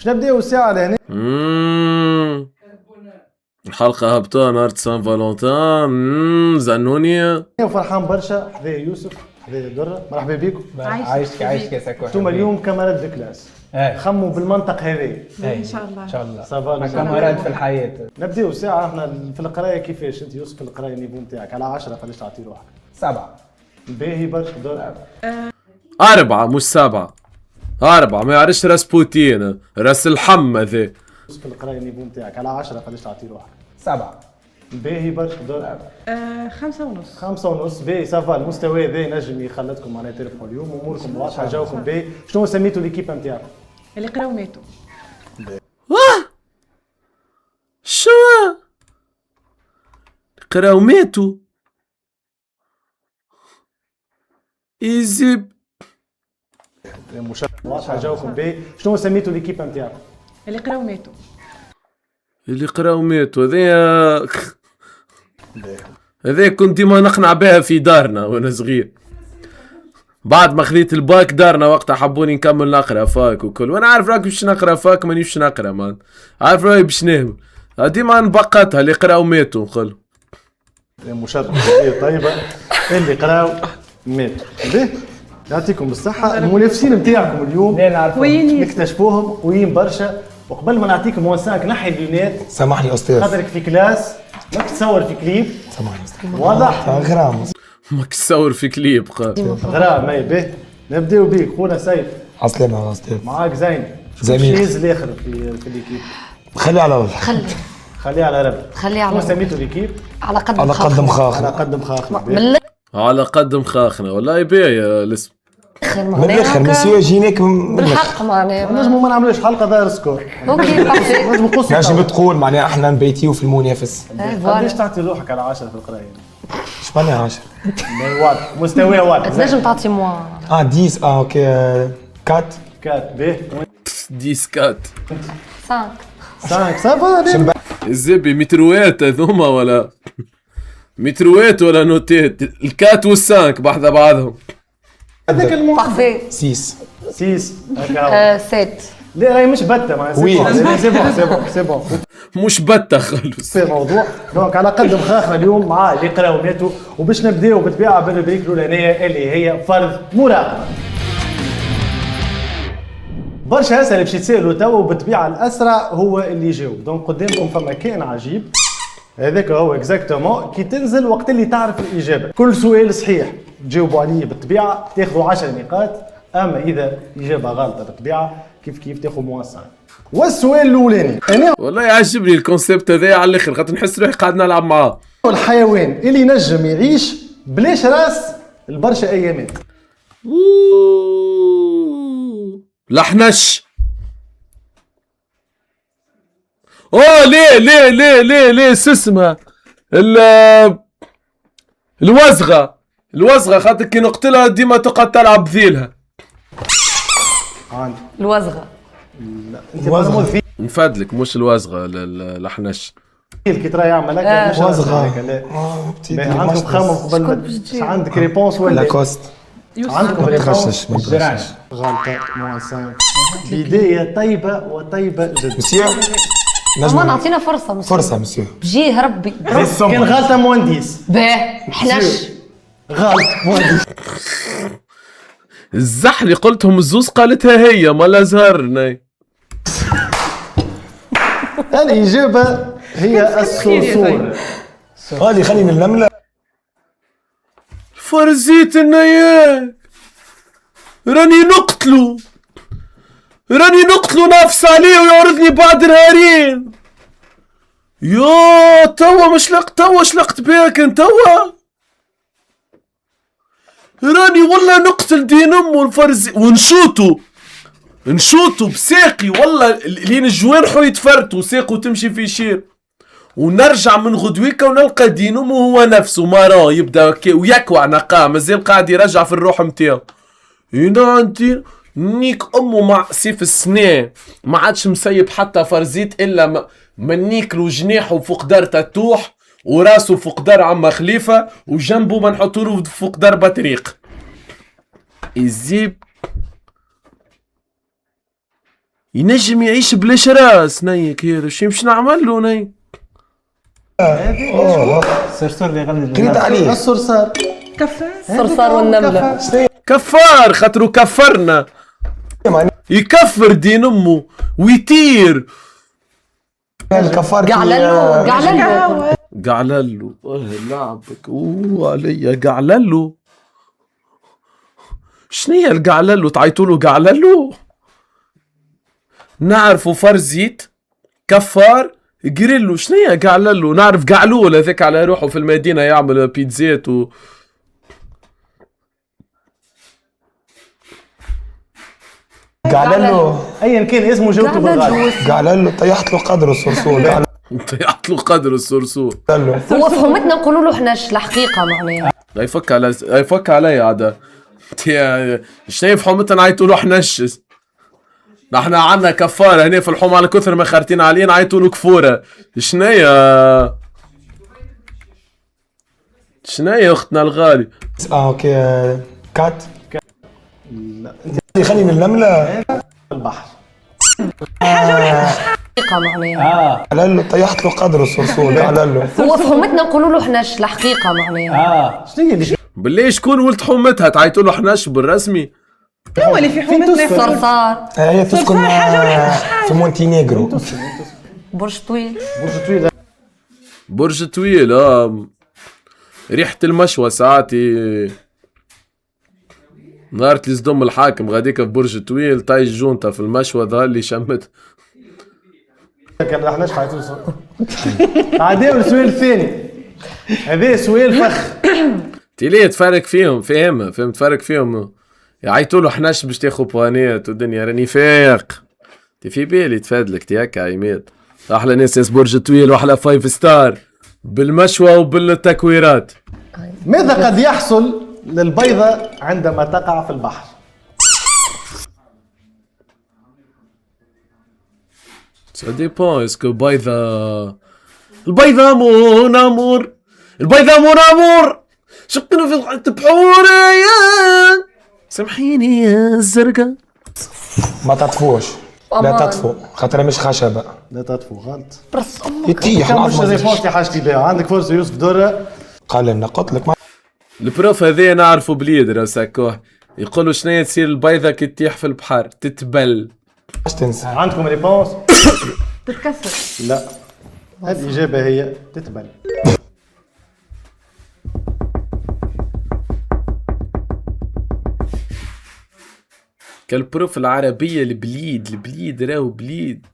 باش نبداو الساعه لهنا. الحلقة هبطوها نهار سان فالونتان. زنوني وفرحان برشا. هذا يوسف، هذا درة، مرحبا بكم. عايشك يا ساكو. انتم اليوم كاميرات دو كلاس، خموا بالمنطق هذا ان شاء الله. ان شاء الله صافا كاميرات في الحياه. نبداو الساعه. احنا في القرايه كيفاش انت يوسف في القرايه النيفو نتاعك على 10 قداش تعطي روحك؟ 7. باهي برشا. درة 4 مش 7. 4 ما يعرفش راس بوتين، راس الحم ذا. يوسف في القرايه النيفو نتاعك على 10 قداش تعطي روحك؟ 7. باهي برشا. درة 5:30. 5:30. باهي صافا. المستوى هذا نجم يخلطكم معناها تربحوا اليوم. اموركم واضحه، جاوكم باهي. شنو سميتوا ليكيب نتاعكم؟ اللي قراو ماتوا. شو قراو ماتوا ايزي واضحه، جاوكم باهي. شنو سميتوا ليكيب نتاعكم؟ اللي قراو ماتوا. اللي قراو ماتوا. هذا كنت ديما نقنع بها في دارنا وانا صغير. بعد ما خذيت الباك دارنا وقتها حبوني نكمل نقرا فاك وكل، وانا عارف راك باش نقرا فاك مانيش نقرا مان، عارف راي باش نهبل. ديما نبقتها اللي قراو ماتوا نقول. مشرف طيبه. اللي قراو ماتوا. باهي يعطيكم بالصحه. المنافسين نتاعكم اليوم نكتشفوهم قويين برشا. وقبل ما نعطيكم موان 5 نحي اللونات. سامحني استاذ، خاطرك في كلاس ماك تصور في كليب. سامحني استاذ. واضح غرام ماك تصور في كليب غرام. اي باهي نبداو بيك خونا سيف. عسلامة استاذ. معاك زين زميل. الشيز الاخر في الليكيب. خلي على روحك. خليه على ربك. خليه على شنو سميتوا الليكيب؟ على قد على قد على مخاخنا. قد مخاخنا. على قد مخاخنا. والله باهي الاسم. من الاخر مسيو جينيك بالحق معناها نجمو ما نعملوش حلقه ظاهر سكور. اوكي بارفي. نجمو نقصوا. نجم تقول معناها احنا نبيتيو في المنافس. قداش تعطي روحك على 10 في القرايه؟ شباني 10 واضح مستوى واضح. تنجم تعطي موا 10 اوكي 4 كات. باهي ديسكات 5 5 صافا. الزبي متروات هذوما ولا متروات ولا نوتات؟ الكات والسانك بحذا بعضهم. هذاك بارفي. 6 6 هكا. 7. لا راهي مش بته معناها. سي بون مش بتة خلص. في موضوع. دونك على قد مخاخنا اليوم مع اللي قراو ماتوا. وباش نبداو بالطبيعه بالربريك الاولانيه اللي هي فرض مراقبه. برشا اسئله باش يتسالوا توا وبالطبيعه الاسرع هو اللي يجاوب. دونك قدامكم فما كائن عجيب، هذاك هو اكزاكتومون كي تنزل وقت اللي تعرف الاجابه. كل سؤال صحيح تجاوبوا عليه بالطبيعه تاخذوا 10 نقاط، اما اذا اجابه غلطه بالطبيعه كيف تاخذوا موان 5. والسؤال الاولاني انا والله يعجبني الكونسيبت هذا على الاخر، خاطر نحس روحي قاعد نلعب معاه. الحيوان اللي نجم يعيش بلاش راس لبرشا ايامات. لحنش. اوه ليه شو اسمها؟ الوزغه خاطر كي نقتلها ديما تقعد تلعب بذيلها. الوزغه. انت نفادلك مش الوزغه الحنش. كي ترى يعمل هكا مش وزغه. لا عندكم خمم قبل عندك ريبونس ولا لاكوست. عندكم ريبونس. ما تغشش. غلطه موان 5. بدايه طيبه وطيبه جدا. مسيو ما نعطينا فرصه مسيو. فرصه مسيو. بجيه ربي. كان غلطه موان 10. باه حنش. غلط موان 10. الزحلي قلتهم الزوز قالتها هي ما زهرنا. الإجابة هي الصرصور. هذه خلينا النملة. فرزيت النياك راني نقتلو نفس عليه ويعرضني بعد نهارين. يا توا شلقت بيك انت توا. راني والله نقتل دين امه الفرزي ونشوتو بساقي والله لين الجوارحو يتفرتوا ساقو تمشي في شير. ونرجع من غدويكا ونلقى دين امه هو نفسه مراه يبدا ويكوع نقاه مازال قاعد يرجع في الروح نتاعو. هنا انتي نيك امه مع سيف السنان ما عادش مسيب حتى فرزيت الا منيكلو جناحه فوق دار تتوح وراسه فوق دار عم خليفه وجنبه ما نحطوله فوق دار بطريق. يزيب ينجم يعيش بلاش راس نيك هذا شي مش نعمل له ني. الصرصور اللي يغني قريت عليه. الصرصار. كفار. الصرصار والنملة. كفار خاطرو كفرنا. يكفر دين امه ويطير. الكفار قعللو قعللو قعللو لعبك عليا قعللو. شنيا القعللو تعيطولو قعللو؟ نعرفو فرزيت كفار قريلو. شنيا قعللو؟ نعرف قعلول هذاك على روحه في المدينة يعمل بيتزات قعللو ايا كان اسمه جاوبته بالغالب. قعللو طيحت له قدر الصرصور. طيحت له قدر الصرصور. قعللو هو فهمتنا نقولوا له حناش الحقيقة معناها. يفك علي عاد. شنو فهمتنا نعيطوا له حنش. نحنا عندنا كفاره هنا في الحوم على كثر ما خارتين علينا نعيطوا له كفوره. شنيا اختنا الغالي؟ اوكي كات. خليني النملة. البحر. الحقيقة معناها. قعللو طيحت له قدر الصرصور. قعللو هو فهمتنا نقولوا له حناش الحقيقة معناها. شنو هي اللي بالله شكون ولد حومتها تعيطوا له حناش بالرسمي؟ هو اللي في حومتنا صرصار. هي تسكن في مونتينيغرو. برج طويل. برج طويل. برج طويل. ريحة المشوى ساعاتي نهار اللي صدم الحاكم غاديك في برج طويل طاي الجونتا في المشوى ظهر لي شمت. كان احناش حيعطوا عادي. السؤال الثاني هذا سؤال فخ. تيلي تفرق فيهم فهمت فرق فيهم. يعيطوا له حناش باش تاخذ بوانيت والدنيا راني فايق. تي في بالي تفادلك تي هكا عماد. احلى ناس برج طويل واحلى 5 ستار بالمشوى وبالتكويرات. ماذا قد يحصل للبيضة عندما تقع في البحر؟ سا ديبون اسكو البيضة مون امور. البيضة مون امور. شقنا في البحور يا سامحيني يا الزرقاء. ما تطفوش. لا تطفو خاطر مش خشبة. لا تطفو غلط. برص أمك. يطيح كان مش العظمة. الريبونس اللي حاجتي بها. عندك فرصة يوسف درة. قال لنا قلت لك ما البروف هذا نعرفه بليد راه ساكوه. يقولوا شنيا تصير البيضة كي تطيح في البحر تتبل. تنسى. عندكم ريبونس؟ تتكسر. لا. الإجابة هي تتبل. كالبروف العربية البليد راهو بليد.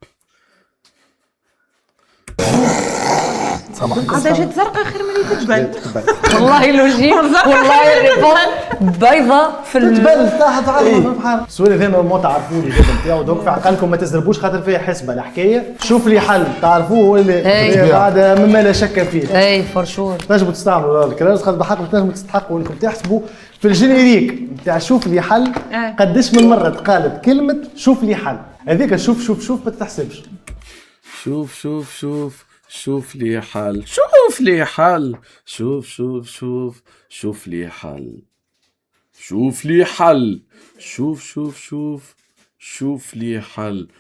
عاد جات زرقاء خير من اللي تتبل. والله لوجيك والله الريبون بيضة في تتبل تحت عظمة في البحر. السؤال هذا نورمال تعرفوه الإجابة نتاعو دوك في عقلكم ما تزربوش خاطر فيها حسبة الحكاية. شوف لي حل تعرفوه ولا بعد مما لا شك فيه. اي فور شور. تنجموا تستعملوا الكراس خاطر بحقكم تنجموا تستحقوا انكم تحسبوا في الجينيريك نتاع شوف لي حل. قداش من مرة تقالت كلمة شوف لي حل. هذيك شوف ما تتحسبش. شوف لي حل. شوف لي حل. شوف لي حل. شوف لي حل.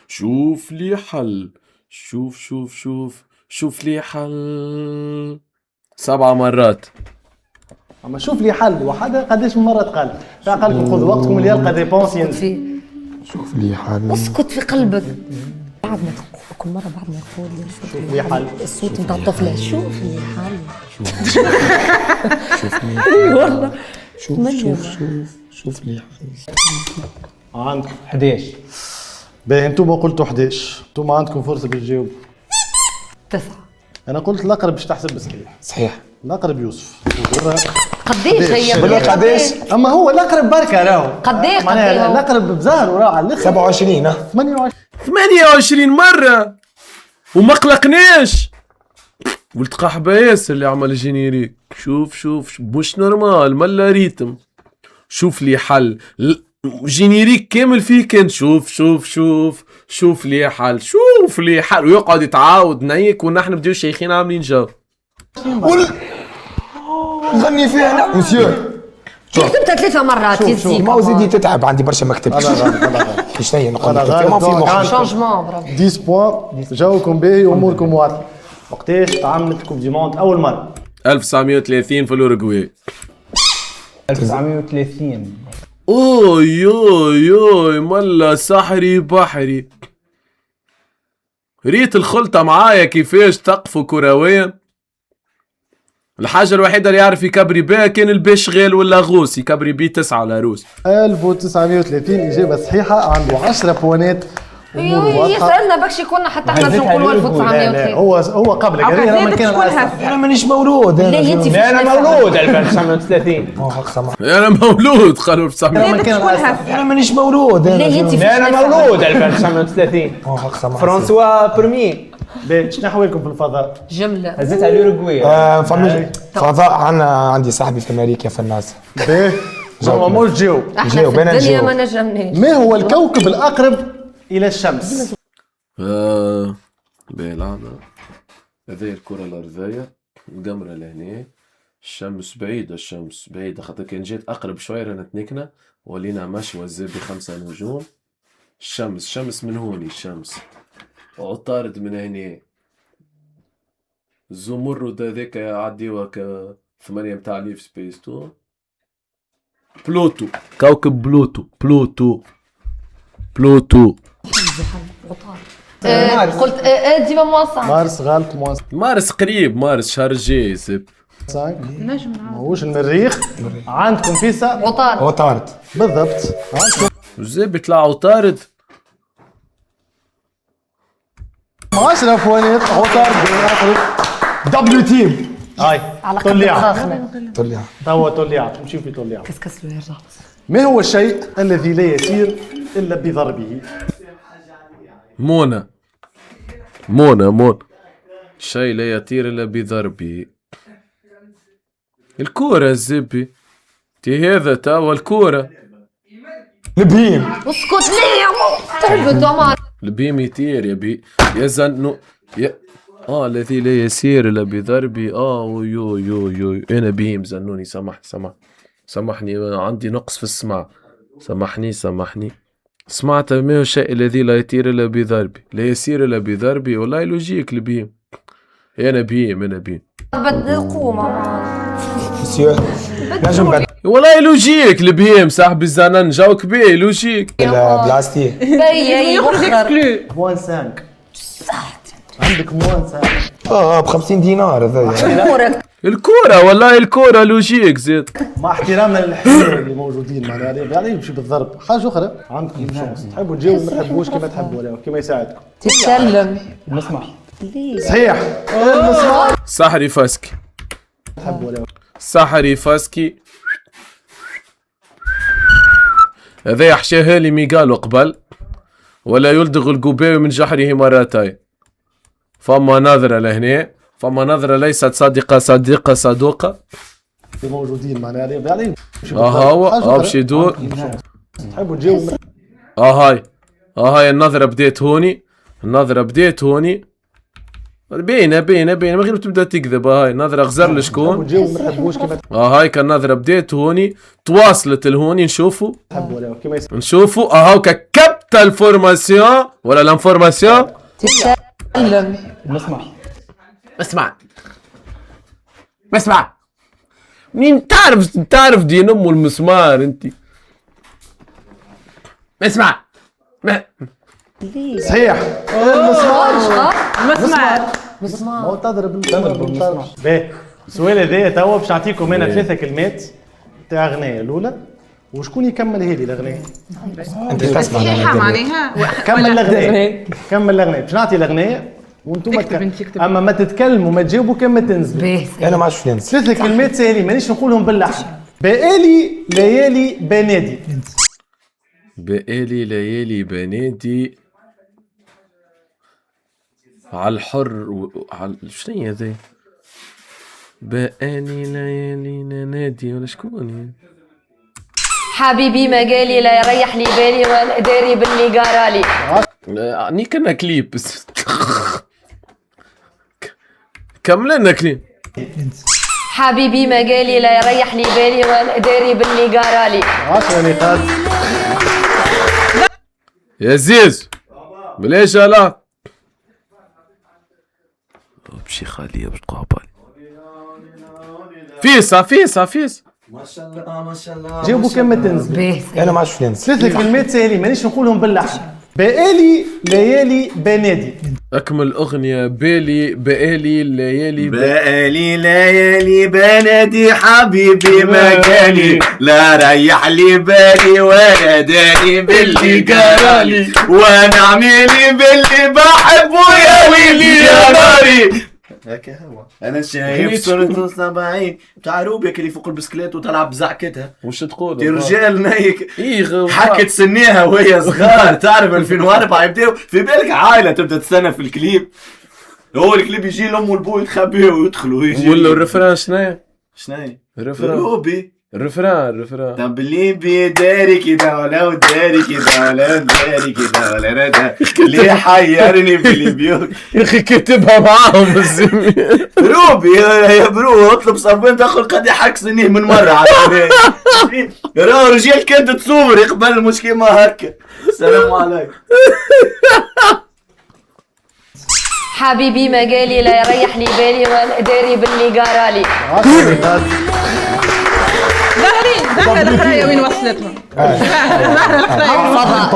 شوف لي حل. شوف لي حل 7 مرات. اما شوف لي حل وحدة قداش من مرة تقال. في عقلكم خذوا وقتكم اللي يلقى ديبونس ينزل. شوف لي حل. اسكت في قلبك. بعد ما كل مرة بعد ما يقول شوف لي حل. الصوت نتاع الطفلة شوف لي حل. والله شوف لي حل. عندكم 11. باهي انتم قلتوا 11. انتم عندكم فرصة باش تجاوبوا. 9. انا قلت الاقرب باش تحسب صحيح. الاقرب يوسف. قديش هي؟ بالله قداش؟ اما هو الاقرب بركة راهو. قديش معناها هو؟ الاقرب بزهر وراه على الاخر. 27 28 مرة وما قلقناش. ولد قحبة ياسر اللي عمل الجينيريك. شوف مش نورمال ملا ريتم. شوف لي حل. جينيريك كامل فيه كان شوف لي حل. شوف لي حل ويقعد يتعاود نيك ونحن بديو شيخين عاملين جو. غني فيها لا مسيو. كتبتها 3 مرات يزيك ما وزيدي تتعب عندي برشا ما كتبتش. انا غلط انا غلط شنو هي نقول أنا لك غلط. ما في مخ. شونجمون برافو 10 بوان، جاوكم باهي واموركم واضحه. وقتاش تعملت الكوب دي موند اول مره؟ 1930 في الأوروغواي. 1930 اوي اوي اوي ملا سحري بحري. ريت الخلطة معايا كيفاش تقفوا كرويا. الحاجة الوحيدة اللي يعرف يكبري بها كان البشغال ولا غوص يكبري بيه 9 العروس. 1930 اجابه صحيحه، عنده 10 بوانات. اموره واضحه. يسألنا بكشي كنا حتى احنا باش نقولوا لا لا 1930. هو قبلك هذه راه من كان الأصل. انا مانيش مولود. لا انت لا انا مولود 1930 حق سمع. أنا مولود قالوا في 1900. من كان الأصل. انا مانيش مولود. لا انت لا انا مولود 1930 حق سمع. فرانسوا برمي باهي شنو احوالكم في الفضاء؟ جملة هزيت على الأوروغواي. فما فضاء. عندي صاحبي في امريكا في الناس. باهي ما تجاوب. احنا جاوب، في أنا الدنيا نجاوب. ما نجمناش. ما هو الكوكب الاقرب الى الشمس؟ بالعنا هذه الكرة الأرضية، القمرة لهنا، الشمس بعيدة، الشمس بعيدة خاطر كان جيت أقرب شوية رانا تنكنا ولينا مشوى الزبي 5 نجوم. الشمس من هوني، الشمس عطارد من هنا، الزمرد هذاك يعديوا ك 8 متاع ليف سبيس تو. بلوتو، كوكب بلوتو. قلت ديما موصل. مارس غلط. مارس قريب، مارس شهر الجاي سب. نجم ماهوش المريخ. عندكم فيسا عطارد. هو طارد. بالضبط. عندكم وزي بيطلع عطارد. 10 بوانات. عطارد الاقرب. دبليو تيم. هاي على طليعة. طلع. توا طليعة نمشي في طليعة. كسكس له يرجع. ما هو الشيء الذي لا يسير الا بضربه؟ مونا شيء لا يطير الا بضربه. الكورة الزبي تي هذا توا الكورة. البهيم. اسكت ليه يا مو تهبط عمر. البيم يطير يا زنو الذي لا يسير الا بضربي. يو انا بيم زنوني. سامحني عندي نقص في السمع. سامحني سمعت. ما هو الشيء الذي لا يطير الا بضربي، لا يسير الا بضربي. والله لوجيك البيم. انا بيم بدي قوم مسيو نجم بعد والله لوجيك البيم صاحبي الزنان جاوك بيه لوجيك. البلاستيك. بي يخرج اكسكلو. موان 5. عندك موان 5. ب 50 دينار هذا. الكورة والله الكورة لوجيك زيد. مع احترامنا للحمير اللي موجودين معناها يعني يمشي بالضرب. حاجه اخرى عندكم شونس تحبوا تجاوبوا ما تحبوش كما تحبوا ولا كما يساعدكم. تتكلم. نسمع. صحيح. المسمار. سحري فاسكي. تحبوا ولا سحري فاسكي هذا يحشاها لي ميقالو قبل. ولا يلدغ القباوي من جحره مرتين. فما نظرة لهنا، فما نظرة ليست صادقة. اللي موجودين معناها يعني هو باش يدور. تحبوا تجاوبوا هاي النظرة بديت هوني. باينة من غير ما تبدا تكذب. هاي النظرة غزر لشكون. تجاوبوا ما تحبوش كما هاي كان النظرة بديت هوني تواصلت لهوني. نشوفوا تحبوا ولا كما هاكا كبت الفورماسيون ولا الانفورماسيون. تتكلم. نسمع. اسمع منين تعرف دين ام المسمار انت. اسمع صحيح. المسمار. مسمار. ما هو تضرب المسمار. باهي السؤال هذايا توا باش نعطيكم انا 3 كلمات تاع اغنيه الاولى وشكون يكمل هذه الاغنيه؟ انت تسمع صحيحة معناها. كمل الاغنيه باش نعطي الاغنيه وانتم اكتب انت اكتب. اما ما تتكلموا ما تجاوبوا كما تنزلوا. انا ما عادش ننسى. 3 كلمات ساهلين مانيش نقولهم باللحن. بقالي ليالي بنادي. بقالي ليالي بنادي على الحر على شنو هي ذي. بقالي ليالي ننادي ولا شكون. حبيبي ما قالي لا يريح لي بالي ولا داري باللي قارالي. ني كنا كليب بس كمل لنا كليب. حبيبي ما قالي لا يريح لي بالي وانا داري باللي قارالي. 10 نقاط. يا زيزو بلاش لا بشي خالية باش تقع بالي. فيس ما شاء الله ما شاء الله. جاوبوا كما تنزل. انا ما عادش فين ننسى. 3 كلمات ساهلين مانيش نقولهم باللحن. بقالي ليالي بنادي. أكمل أغنية بقالي الليالي بقالي ليالي بنادي حبيبي ما جالي لا ريح لي بالي ولا داري باللي جرالي وانا اعملي باللي بحبه يا ويلي يا ناري. هكا هو انا شايف صورته 70 بتاع روبيك اللي فوق البسكليت وتلعب بزعكتها. وش تقول؟ دي رجال نايك إيه حكت سنيها وهي صغار. تعرف 2004 يبداو في بالك عائله تبدا تستنى في الكليب. هو الكليب يجي الام والبو يتخبيو ويدخلوا يجي ولا الرفران شناهي؟ شناي الرفران روبي الرفران طب اللي بيداري كده ولا وداري كده ولا داري كده ولا ردا ليه حيرني باللي بيوك. يا أخي كاتبها معاهم الزمي. روبي يا برو اطلب صابون تاخذ قد حك سنيه من مرة على راه رجال كانت تصور يقبل مش كيما هكا. السلام عليكم. حبيبي ما قالي لا يريح لي بالي وانا داري باللي قارالي. 10 نقاط. ظهر القرايه وين وصلتهم. فضاء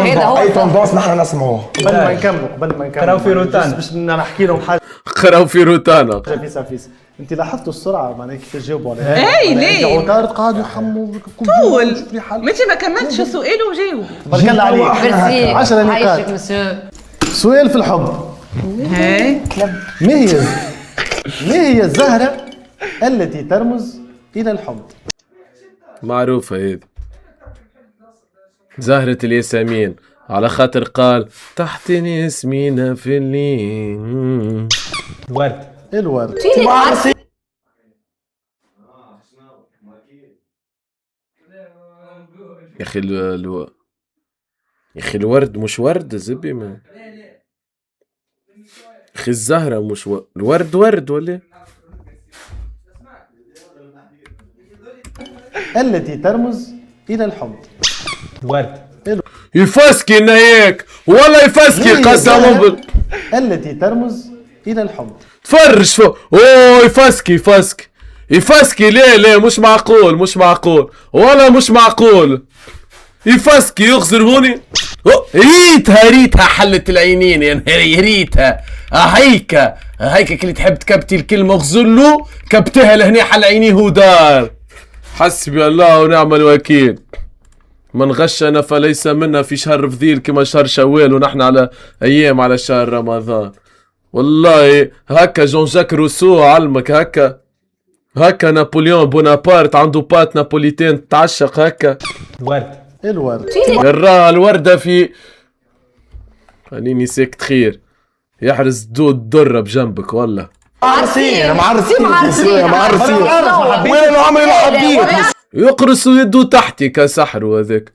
هذا هو اي توندونس نحن نسمعوه. قبل ما نكملوا قراو في روتانا. باش نحكي لهم حاجه. قراو في روتانا. فيس انت لاحظتوا السرعه معناها كيف تجاوبوا عليها؟ اي ليه؟ عطار قاعد يحموا طول ماشي ما كملتش السؤال وجاوب. بارك الله عليك. ميرسي 10 عايشك نقاط. مسيو. سؤال في الحب. هاي ما هي الزهرة التي ترمز إلى الحب؟ معروفة هذه زهرة الياسمين على خاطر قال تحت ياسمينة في الليل. ورد. الورد. يا أخي يا أخي الورد مش ورد زبي ما أخي الزهرة مش الورد ورد ولا التي ترمز إلى الحب. ورد. يفسكي نايك ولا يفسكي ما هي قسما الزهرة بال التي ترمز إلى الحب. تفرج فوق. اوه يفسكي ليه مش معقول ولا مش معقول. يفسكي يغزر هوني. ريتها حلت العينين يا نهاري ريتها. هيك اللي تحب تكبتي الكلمة اغزر له كبتها لهني حل عينيه ودار. حسبي الله ونعم الوكيل. من غشنا فليس منا في شهر فضيل كما شهر شوال ونحن على ايام على شهر رمضان. والله هكا جون جاك روسو علمك هكا نابليون بونابرت عنده بات نابوليتان تعشق هكا. الورد. الراها الوردة في خليني ساكت خير يحرز دود درة بجنبك والله. معرسين معرسين وين العمل الحبيب يقرص يده تحتي كسحر وذاك.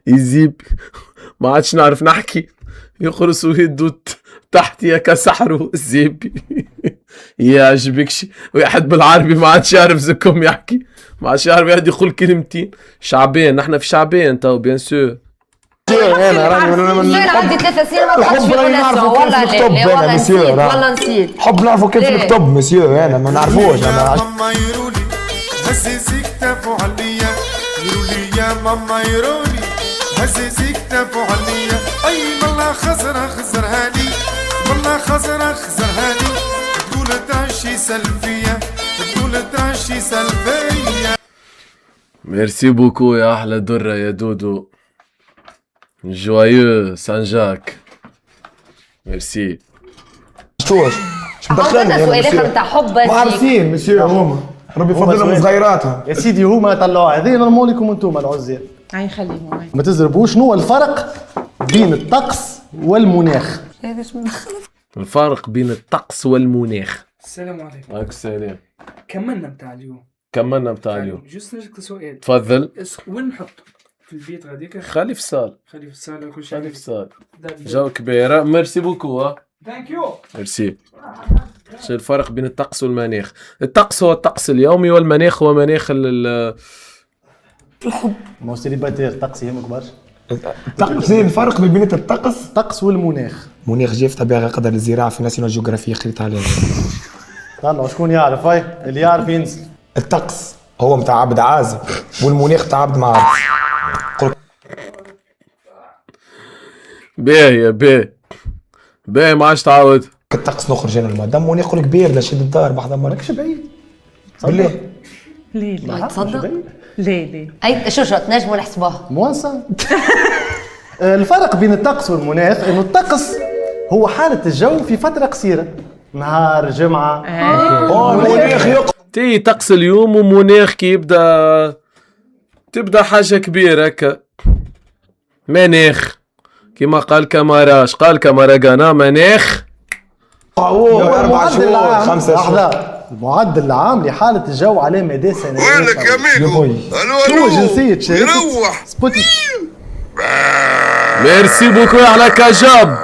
يزيب ما عادش نعرف نحكي. يقرص يده تحتي كسحر الزيبي. يعجبكش واحد بالعربي ما عادش يعرف زكم يحكي ما عادش يعرف يقعد يقول كلمتين. شعبان نحن في شعبان تو بيان سور. انا راني عندي 3 سنين ما طلعتش في مناسبة والله نسيت. حب نعرفوا كيف الكتب مسيو انا ما نعرفوش. ماما يرولي هزيزي كتافو عليا يرولي يا ماما يرولي هزيزي كتافو عليا اي والله خزرهاني والله خزرهاني تقول تعشي سلفية تقول تعشي سلفية. ميرسي بوكو يا احلى درة يا دودو. جوايو سان جاك. ميرسي. شوش عطونا سؤال اخر نتاع حب ما عارفين مسيو هما ربي يفضلهم صغيراتها. يا سيدي هما طلعوها هذه نرموا لكم انتم العزال. هاي خليهم. ما تزربوش. شنو الفرق بين الطقس والمناخ؟ الفرق بين الطقس والمناخ. السلام عليكم. عليك السلام. كملنا بتاع اليوم. كملنا بتاع اليوم. جوست نسألك سؤال. تفضل. وين نحطه؟ في البيت غاديك؟ خلي في الصالة. خلي في الصالة وكل شيء. خلي في الصالة. جو كبيرة. ميرسي بوكو. ثانك يو. ميرسي. شو الفرق بين الطقس والمناخ؟ الطقس هو الطقس اليومي والمناخ هو مناخ الحب. مو سيليباتير طقس يهمك برشا. الطقس الفرق بين الطقس الطقس والمناخ. مناخ جاف طبيعة قدر الزراعة في ناسيونال جيوغرافيا قريت عليها. طلعوا شكون يعرف؟ هاي اللي يعرف ينزل. الطقس هو متاع عبد عازب والمناخ تاع عبد معارف. باهي باهي ما عادش تعاود. الطقس نخرج انا المدام وناخذ كبير نشد الدار بحذا مرة. ماكش بعيد. بالله. ما تصدق؟ ليه اي شو تنجموا نحسبوها موانسة. الفرق بين الطقس والمناخ انه الطقس هو حالة الجو في فترة قصيرة، نهار جمعة. المناخ تي طقس اليوم ومناخ كي تبدا حاجة كبيرة هكا. مناخ كيما قال كماراش قال كماراغانا مناخ. هو 4 شهور 5 شهور. المعدل العام لحالة الجو على مدى سنوات. وينك يا ميغو؟ شو جنسية شركة يروح سبوتيفاي؟ ميرسي بوكو على كاجاب.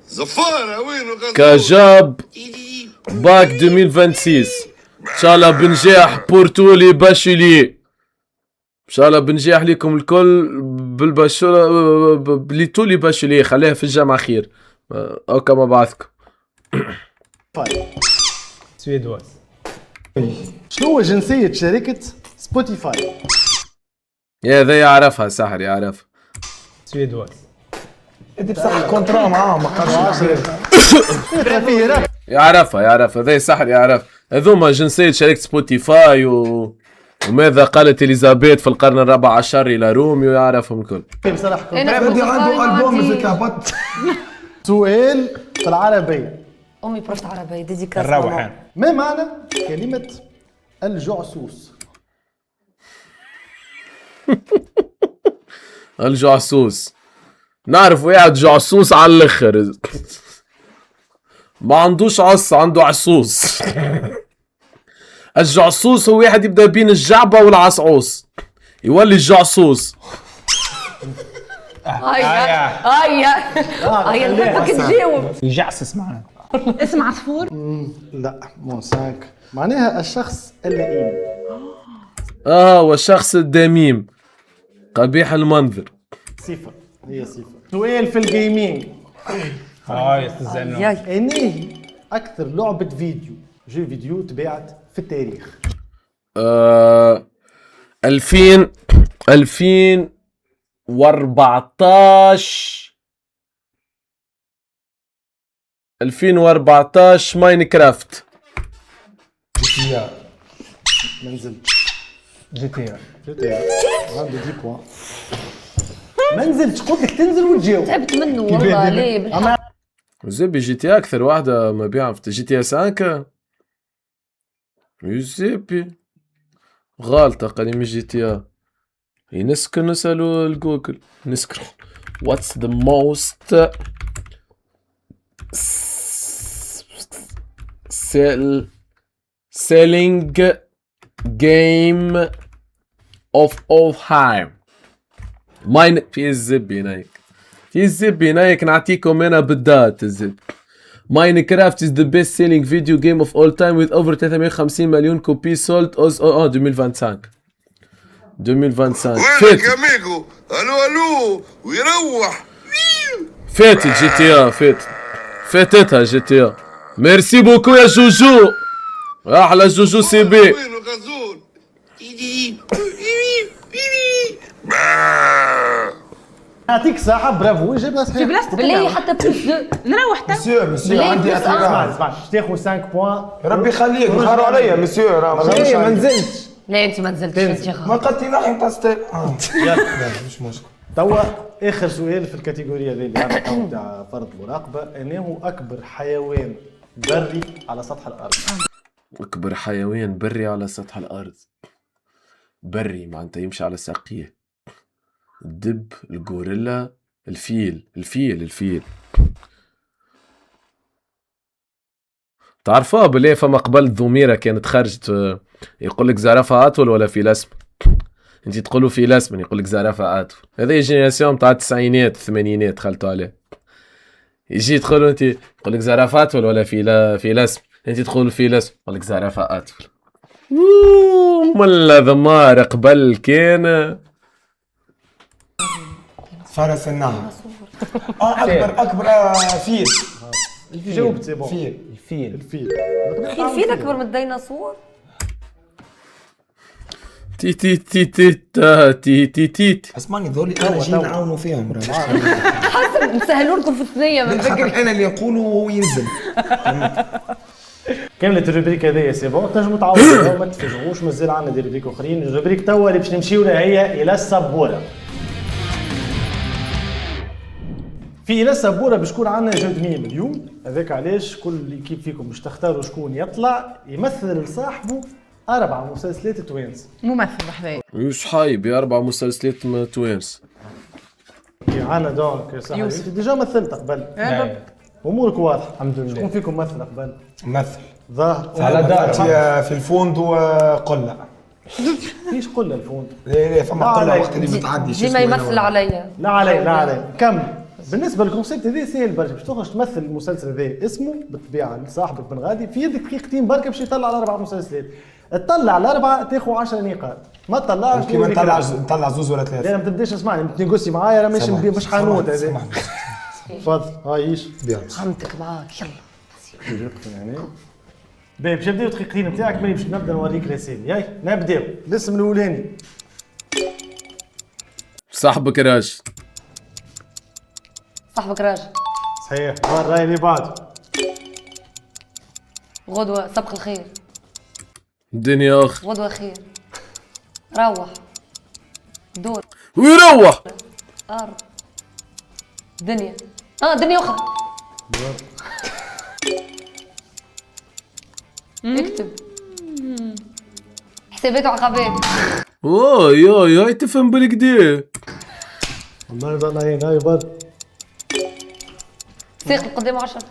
زفارة وينو غزال؟ كاجاب باك 2026 ان شاء الله بنجاح بورتو لي باشولي. ان شاء الله بنجاح لكم الكل بالباشولي لي باشولي. خليها في الجامعة خير او كما بعثكم. سويدواز. شنو جنسية شركة سبوتيفاي؟ يا ذا يعرفها سحر يعرفها. سويدواز. انت بصح كونترا معاه ما قالش. يعرفها ذا سحر يعرف. هذوما جنسية شركة سبوتيفاي وماذا قالت إليزابيث في القرن الرابع عشر إلى روميو يعرفهم الكل. بصراحة عنده ألبوم مزيكا بط. سؤال في العربية. امي بروفت عربيه ديديكاس. الروحان. ما معنى كلمة الجعسوس؟ الجعسوس نعرف واحد جعسوس على الاخر ما عندوش عص عنده عصوص. الجعسوس هو واحد يبدا بين الجعبة والعصعوص يولي الجعسوس. هيا نحبك تجاوب. يجعسس معنا. اسم عصفور؟ لا مو 5 معناها الشخص اللئيم. والشخص الدميم قبيح المنظر. صفة هي صفة. سؤال في الجيمنج. يستزنوا. انهي اكثر لعبة فيديو تباعت في التاريخ؟ 2014 ماينكرافت. منزلت. جي تي عنده 10 بوان. ما نزلتش قلت لك تنزل وتجاوب. تعبت منه والله. ليه بالحق زبي جي تي اكثر واحدة مبيعا في جي تي 5. يوزيبي غالطة قديم جي تي نسكن نسألوا الجوجل نسكن what's the most selling game of all time. ماين في الزبي نايك نعطيكم انا بالذات الزب. Minecraft is the best selling video game of all time with over 350 مليون كوبي sold 2025. وينك يا ميغو؟ الو ويروح. فاتت جي تي فاتتها جي تي. ميرسي بوكو يا جوجو. احلى جوجو سي بي. وينو غزول؟ يعطيك صحة برافو جبنا صحيح. جبنا بالله حتى بلس 2. نروح تا. مسيو عندي اسمع باش تاخذ 5 بوان. ربي يخليك نخاروا عليا مسيو ما نزلتش. لا انت ما نزلتش. ما قلت لي نحي طاستيل. مش مشكل. توا اخر سؤال في الكاتيجوريا هذه اللي عندنا تاع فرض المراقبة. انه اكبر حيوان بري على سطح الارض. اكبر حيوان بري على سطح الارض. بري معناتها يمشي على ساقيه. الدب، الغوريلا، الفيل. تعرفوها بالله فما قبل ضميرة كانت خرجت يقول لك زرافة أطول ولا فيلسم. انت تقولوا فيلسم يقول لك زرافة أطول. هذه جينيراسيون تاع التسعينات الثمانينات دخلتوا عليه. يجي تقولوا انت يقول لك زرافة أطول ولا فيلسم. انت تقولوا فيلسم يقول لك زرافة أطول. ملا ضمار قبل كان فرس النهر. اكبر فيل. جاوبت سي بون. فيل. الفيل. الفيل اكبر من الديناصور. تي تي تي تي تا تي تي تي. اسمعني ذولي انا جاي نعاونوا فيهم. حسب نسهلوا لكم في الثنيه من بكري. انا اللي نقوله وهو ينزل. كملت الروبريك هذايا سي بون، تنجموا تعاودوا وما تفاجئوش، مازال عندنا دي روبريك اخرين. الروبريك توا اللي باش نمشيو لها هي الى السبوره. في الى السبوره باش يكون عندنا جود ميم اليوم، هذاك علاش كل ليكيب فيكم باش تختاروا شكون يطلع يمثل لصاحبه 4 مسلسلات توانس. ممثل بحذايا. وش حايب 4 مسلسلات توانس. عندنا دونك صاحبي انت ديجا مثلت قبل. امورك واضحه الحمد لله. شكون فيكم مثل قبل؟ مثل ظاهر على دار في الفوندو قله. فيش قله الفوندو؟ لا فما قله وقت اللي متعدي. ديما يمثل عليا. لا علي لا علي. كم بالنسبه للكونسيبت هذا سهل برشا، باش تخرج تمثل المسلسل هذا اسمه بالطبيعه لصاحبك بن غادي في يدك دقيقتين بركه باش يطلع على 4 مسلسلات. تطلع على 4 تاخذ 10 نقاط، ما تطلعش كيما نطلع زوز ولا 3. لا ما تبداش اسمعني تنيغوسي معايا راه مش حانوت هذا. تفضل عايش فهمتك معاك يلا. يعني باهي باش نبداو الدقيقتين نتاعك ملي باش نبدا نوريك رسائل. ياي نبداو الاسم الاولاني. صاحبك راج. صاحبك راجل. صحيح. الراي اللي بعده. غدوة سبق الخير. الدنيا اخر. غدوة خير. روح. دور. ويروح. أرض. دنيا. دنيا أخرى. اكتب. حسابات وعقبات. ياي تفهم بالكدا. والله يضل هاي برد. ساق القدام 10.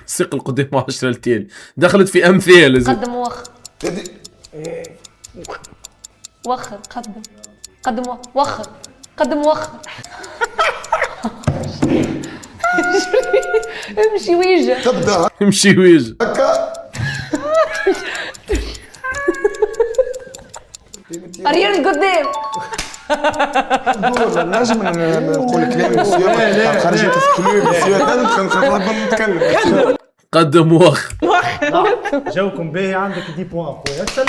ساق القدام 10 التالي دخلت في امثال. قدم ووخر. وخر قدم وخر قدم وخر. امشي ويجا. تبدا امشي ويجا. اريان قدام. لازم نقول كلام السياق خرجت كلام السياق نتكلم. قدم وخر. جاوكم باهي عندك 10 بوان خويا. سلمت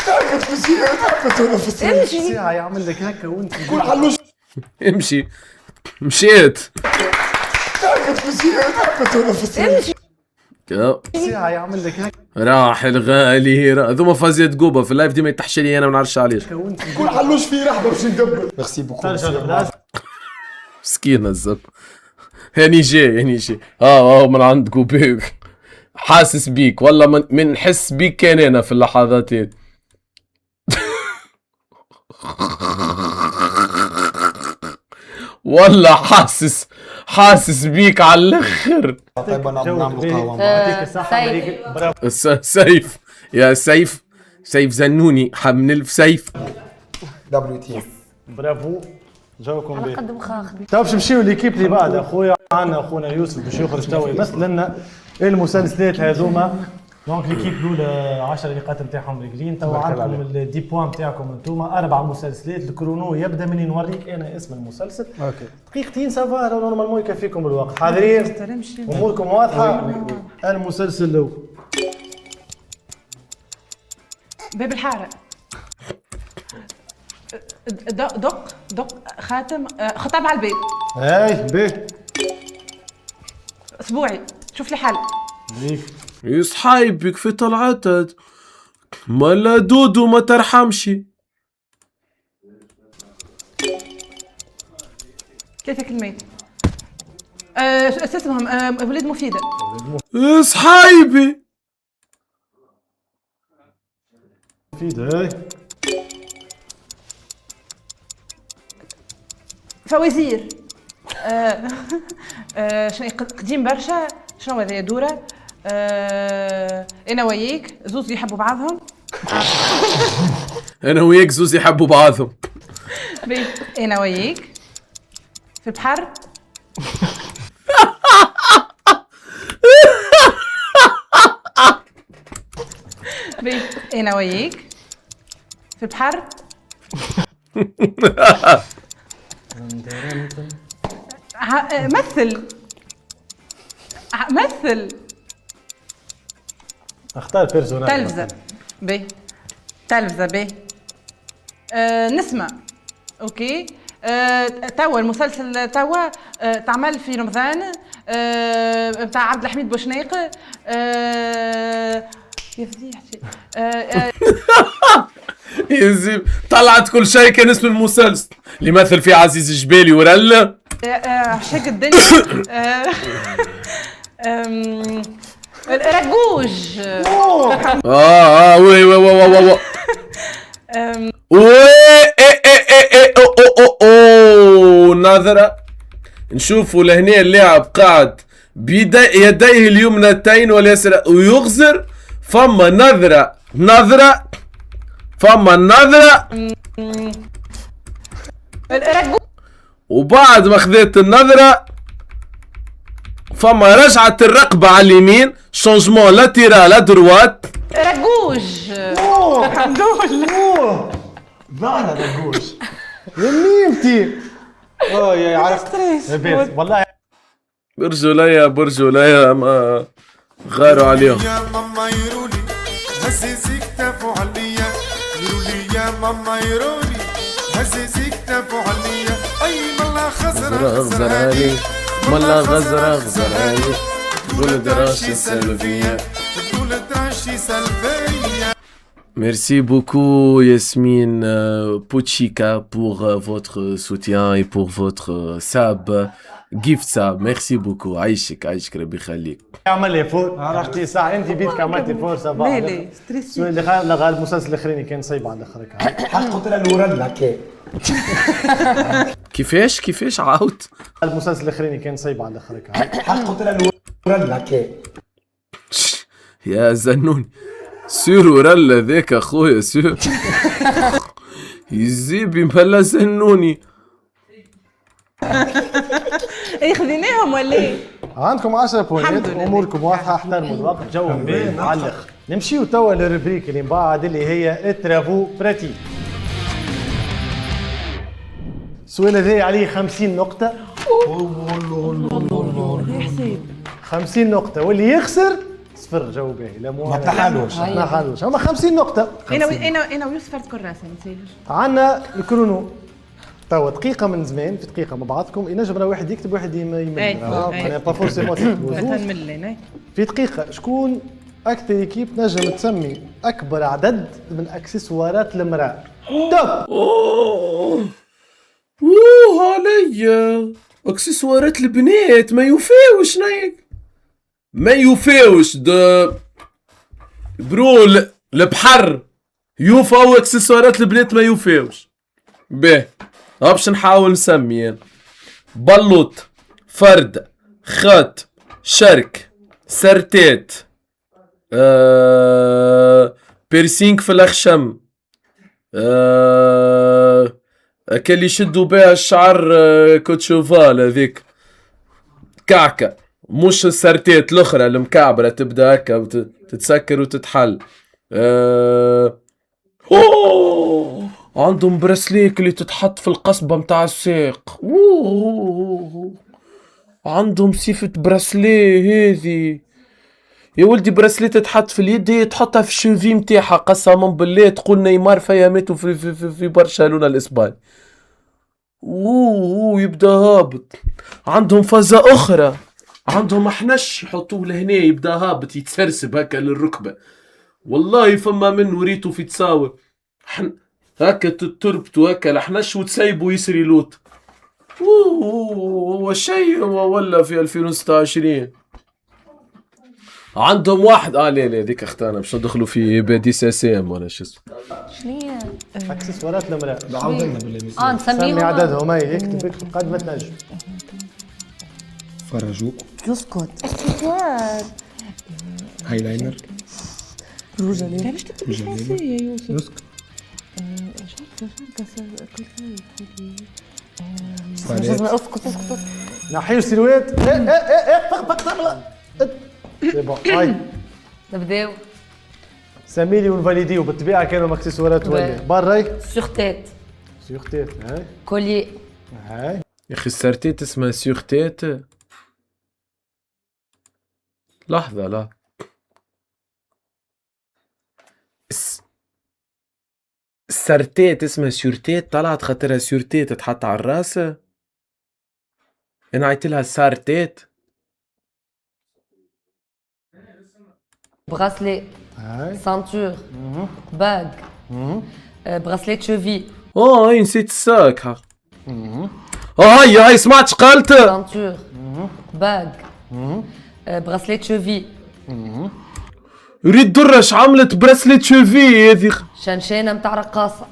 تعرفت في السياق تعرفت ولا في السياق. ساعه يعمل لك هكا وانت قول حلوش. امشي مشيت. تعرفت في السياق تعرفت ولا في السياق. ساعه يعمل لك هكا. راح الغالي ذوما فازيت قوبه في اللايف ديما يتحشى لي انا ما نعرفش علاش. قول حلوش في رحبه باش نقبل. ميرسي بوكو. مسكينه الزب. هاني جاي من عند قوبيك. حاسس بيك والله من نحس بيك كان انا في اللحظات هذه. والله حاسس بيك على الاخر. طيب انا نعمل قهوه. سيف يا سيف زنوني حمن السيف. دبليو تي. برافو جاوكم باهي. قدم خاخ. تو باش نمشيو ليكيب اللي بعد اخويا. عندنا اخونا يوسف باش يخرج توا يمثل لنا المسلسلات هذوما. دونك ليكيب الاولى 10 نقاط نتاعهم رجلين. توا عندكم ال 10 بوان نتاعكم انتوما 4 مسلسلات. الكرونو يبدا من نوريك انا اسم المسلسل. اوكي دقيقتين سافا نورمالمون يكفيكم الوقت. حاضرين اموركم واضحه. المسلسل الاول باب الحاره. دق خاتم خطاب على الباب. هاي باهي اسبوعي شوف لي حل. يصحى بك في طلعتك مالا دودو ما ترحمش. 3 كلمات. شو اسمهم ولاد مفيدة. صحايبي مفيدة. هاي فوازير. شنو قديم برشا. شنو هذا دورة انا وياك زوز يحبوا بعضهم. انا وياك زوز يحبوا بعضهم. انا وياك في البحر. انا وياك في البحر. مثل اختار بيرسوناج. تلفزة. تلفزة. نسمع. اوكي. توا المسلسل توا تعمل في رمضان بتاع عبد الحميد بوشناق. يا فضيحتي. يزيب طلعت كل شيء كان اسم المسلسل اللي مثل فيه عزيز جبالي ورلا. عشاق الدنيا. رجوج. وي نظرة نشوفوا لهنا اللاعب قاعد بيديه اليمنتين واليسرى ويغزر. فما نظرة فما النظرة وبعد ما خذيت النظرة فما رجعة الرقبة على اليمين. شونجمون لاتيرال ادروات. رجوج. ظهر رجوج. يميمتي. يا عرفت. والله برجولية ما غاروا عليهم. يا ماما يرولي هزيزي كتافو عليا. يرولي يا ماما يرولي هزيزي كتافو عليا. اي ملا غزر علي ملا غزر علي. تقول دراشي سلبية. Merci beaucoup Yasmine Pochika pour votre soutien et pour votre sub, gift sub. Merci beaucoup. عايشك ربي يخليك. عمل لي فور عرفتي ساعة انت بيتك عملتي فور صباح. ليه ستريسي. اللي غال المسلسل الاخراني كان صيب على الاخر. حلقة الورد كي كيفاش عاود؟ المسلسل الاخراني كان صيب على الاخر. حلقة الورد كي يا زنوني سير ورلا ذاك اخويا سير. يزيب مهلا زنوني. خذيناهم ولا ايه؟ عندكم 10 بوينت. اموركم واضحه. احترموا الوقت. جو باهي على الاخر. نمشيو توا للربريك اللي بعد اللي هي الترافو براتيك. السؤال هذا عليه 50 نقطة. 50 نقطة واللي يخسر صفر. جو باهي. لا ما تنحالوش. هما 50 نقطة. انا ويوسف تذكر راسي ما تسالش. عندنا الكرونو توا دقيقة من زمان. في دقيقة مع بعضكم ينجم واحد يكتب واحد يمل. أنا با فورسيمون في دقيقة. شكون أكثر ايكيب نجم تسمي أكبر عدد من أكسسوارات المرأة؟ توب. عليا اكسسوارات البنات ما يوفاوش نايك. ما يوفاوش برو البحر يوفاو اكسسوارات البنات ما يوفاوش. باهي باش نحاول نسمي يعني. بلوط فرد خط شرك سرتات بيرسينك في الأخشم كاللي يشدوا بها الشعر كوتشوفال هذيك كعكة. مش السرتات الاخرى المكعبرة تبدا هكا تتسكر وتتحل. عندهم برسليك اللي تتحط في القصبة متاع الساق. عندهم صفة برسلي هذي يا ولدي. برسلي تتحط في اليد هي تحطها في الشوفي متاعها. قسما بالله تقول نيمار فيا ماتوا في برشلونة الاسباني. يبدا هابط. عندهم فازة اخرى. عندهم احنش يحطوه لهنا يبدا هابط يتسرسب هكا للركبة. والله فما من وريته في تصاور هكا تربطوا هكا الاحنش وتسيبوا يسري لوط. وشي ولا في 2026 عندهم واحد لا ذيك اختانا باش ندخلوا في بادي ساسام ولا شو اسمه. شنو اكسسوارات المرأة. عاودنا بالله. نسميهم. سمي عددهم. هاي اكتب قد ما تنجم. فرجوك. يسكت. اكسسوار هايلاينر. ليش تبقى فرنسي يا يوسف؟ باليت. نحيو السيلوات. ايه فق سي بون هاي نبداو. ساميلي ونفاليديو بالطبيعه كانوا ماكسسوارات ولا باراي سيغ تيت. سيغ تيت. هاي كولي. هاي يا اخي السارتيت اسمها سيغ تيت. لحظة لا السارتيت اسمها سيورتيت، طلعت خاطرها سيورتيت تتحط على الراس. انا عيطلها سارتيت. براسلي. هاي سانتور. باغ. براسليت شوفي. هاي نسيت الساك. هاي سمعت قالت سانتور. باغ. براسليت شوفي. ريد درش عملت براسليت شوفي هذي. شنشانة متاع رقاصة.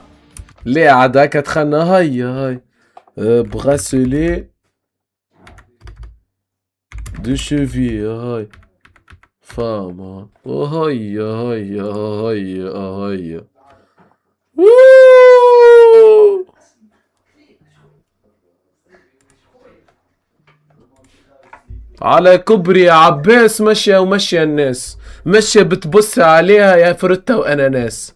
ليه عاد هكا تخنا. هاي براسلي دو شوفي. هاي فاما. هاي على كبري يا عباس ماشية وماشية الناس، ماشية بتبص عليها يا فرتة وأناناس.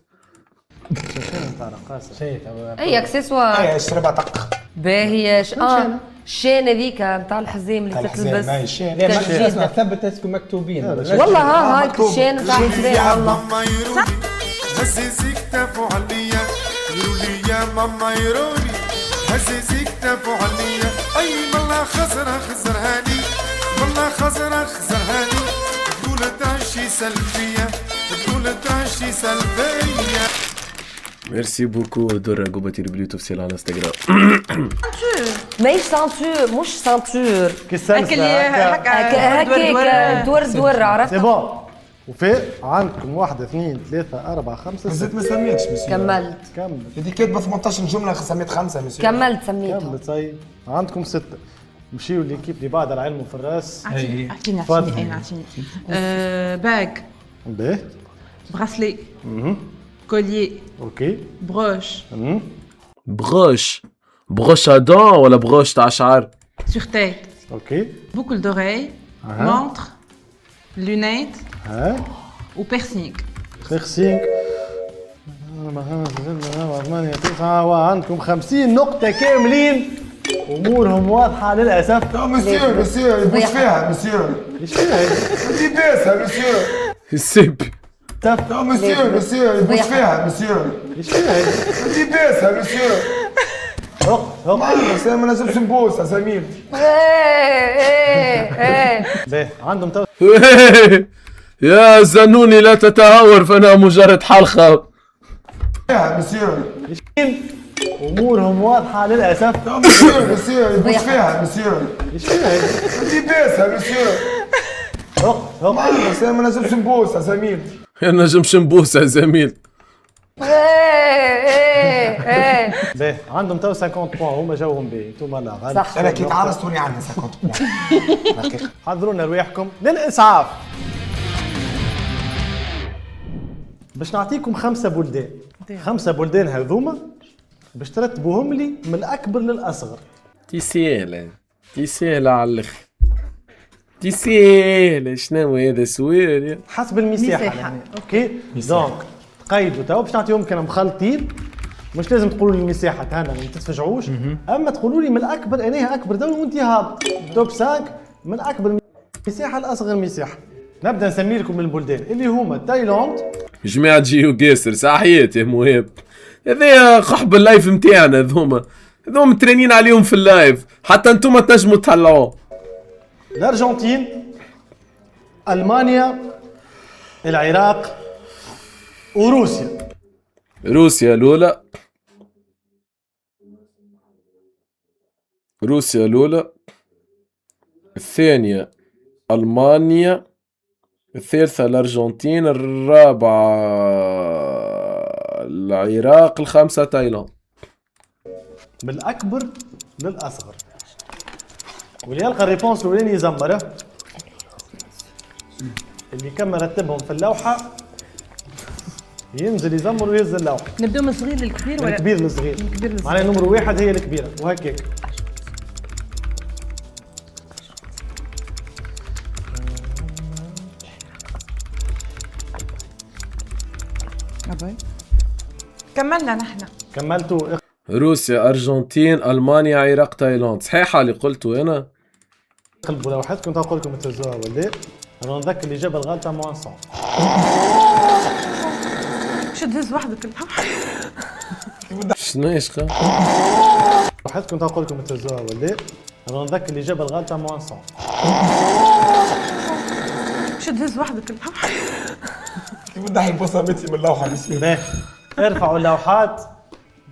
اي اكسسوار. اي اشربها طق. باهية. الشين هذيك نتاع الحزام اللي تتلبس. ماهي شين. لا ما اسمع ثبت اسكم مكتوبين. والله هاي الشين نتاع الحزام والله. ماما يرولي هززي كتافو عليا يرولي يا ماما يرولي هززي كتافو عليا. اي والله خزرهاني والله خزرهاني تقول تعشي سلبية تقول تعشي سلبية. ميرسي بوكو درة قبتي البلوتوث سيل على انستغرام. ماهيش سانتور مش سانتور. كي السلسلة هكاك دور عرفت. سي بون. وفي عندكم 1 2 3 4 5 زدت 6. ما سميتش مسيو. كملت. كمل هذه كاتبه 18 جمله سميت 5 مسيو. كملت سميتها. كمل طيب. عندكم 6. مشيو ليكيب اللي بعد العلم في الراس. اعطيني تفضل. اعطيني باغ. باهي. براسلي. كوليي. اوكي. بروش. بغوش ادون ولا بغوش تاع شعر. سيغ تيت. اوكي. بوكل دوغي. مونتر. لونيت. هاي وبيرسينغ. بيرسينغ. عندكم 50 نقطة كاملين. امورهم واضحة للأسف. مسيو يبوس فيها مسيو. ايش فيها هذه؟ هذه باسها مسيو. السب مسيو يبوس فيها مسيو. ايش فيها هذه؟ هذه باسها مسيو. بس ما نجمش نبوسها سمير. باهي عندهم تو. يا زنوني لا تتهور فانا مجرد حلقة. مسيو امورهم واضحة للأسف. مسيو يبوس فيها مسيو. ايش فيها هذه؟ هذه باسها مسيو. بس ما نجمش نبوسها سمير. انا نجمش نبوسها زميل. باهي عندهم تو 50 بوان. هما جاوهم باهي. انتوما لا غالب. صح. انا كي تعرستوني عني 50. حضرونا رواحكم للإسعاف. باش نعطيكم 5 بلدان. 5 بلدان هذوما باش ترتبوهم لي من الأكبر للأصغر. تسهل على الاخر. تسهل شنو هذا سوير حسب المساحة يعني. اوكي دونك تقيدوا تو باش نعطيهم كانوا مخلطين. مش لازم تقولوا لي المساحة هنا ما تتفجعوش. اما تقولوا لي من الأكبر انها أكبر دولة وانت هابط. توب 5 من أكبر مساحة لأصغر مساحة. نبدا نسمي لكم البلدان اللي هما تايلاند. جماعة جيو قاسر صحيت يا مهاب. هذا قحب اللايف نتاعنا هذوما مترينين عليهم في اللايف حتى انتم تنجموا تطلعوه. الأرجنتين. ألمانيا. العراق. وروسيا. روسيا الأولى. الثانية ألمانيا. الثالثة الأرجنتين. الرابعة العراق. الخامسة تايلاند. من الأكبر للأصغر. واللي يلقى الريبونس الأولاني يزمره. اللي كان مرتبهم في اللوحه ينزل يزمر ويهز اللوحه. نبداو من الصغير للكبير من ولا الكبير للصغير. معناها نمر واحد هي الكبيره وهكاك. كملنا نحن. كملتوا. روسيا، ارجنتين، المانيا، العراق، تايلاند. صحيحه اللي قلته انا؟ قلبوا لوحدكم تقول لكم تهزوها ولا؟ انا نذكر الاجابه الغلطه موان 100. شو تهز وحدك شنو يشقى؟ وحدكم تقول لكم تهزوها ولا؟ انا نذكر الاجابه الغلطه موان 100. شو تهز وحدك كيف بدي احل بصمتي من اللوحه بيصير. ارفعوا اللوحات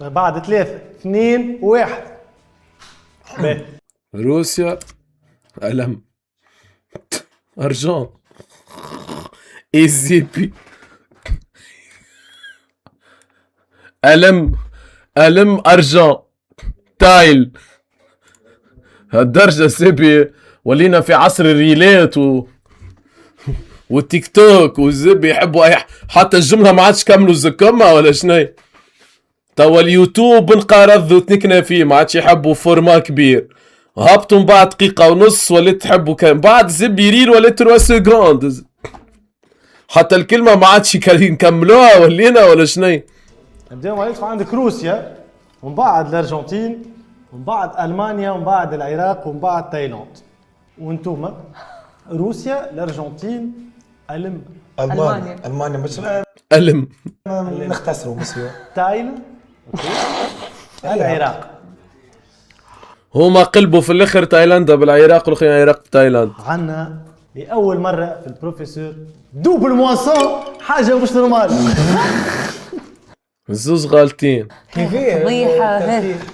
بعد 3 2 1. روسيا، ألم، أرجان، إيزيبي، ألم، أرجان، تايل. هالدرجة سيبي ولينا في عصر الريلات والتيك توك والزبي يحبوا أي حتى الجملة ما عادش كملوا زكمها ولا شني. توا اليوتيوب انقرض وتنكنا فيه ما عادش يحبوا فورما كبير. هبطوا من بعد دقيقة ونص ولا تحبوا كان بعد زبي ريل ولا 3 سكوند. حتى الكلمة ما عادش نكملوها ولينا ولا شني. نبداو مع يدفع عندك روسيا ومن بعد الارجنتين ومن بعد المانيا ومن بعد العراق ومن بعد تايلاند. وانتوما روسيا، الارجنتين، المانيا مش ألم نختصروا مسيو. تايل، العراق. هما قلبوا في الاخر تايلاندا بالعراق والاخرين العراق بتايلاند. عنا لأول مرة في البروفيسور دوبل مواسون، حاجة مش نورمال. الزوز غالطين. كيفية؟ فضيحة.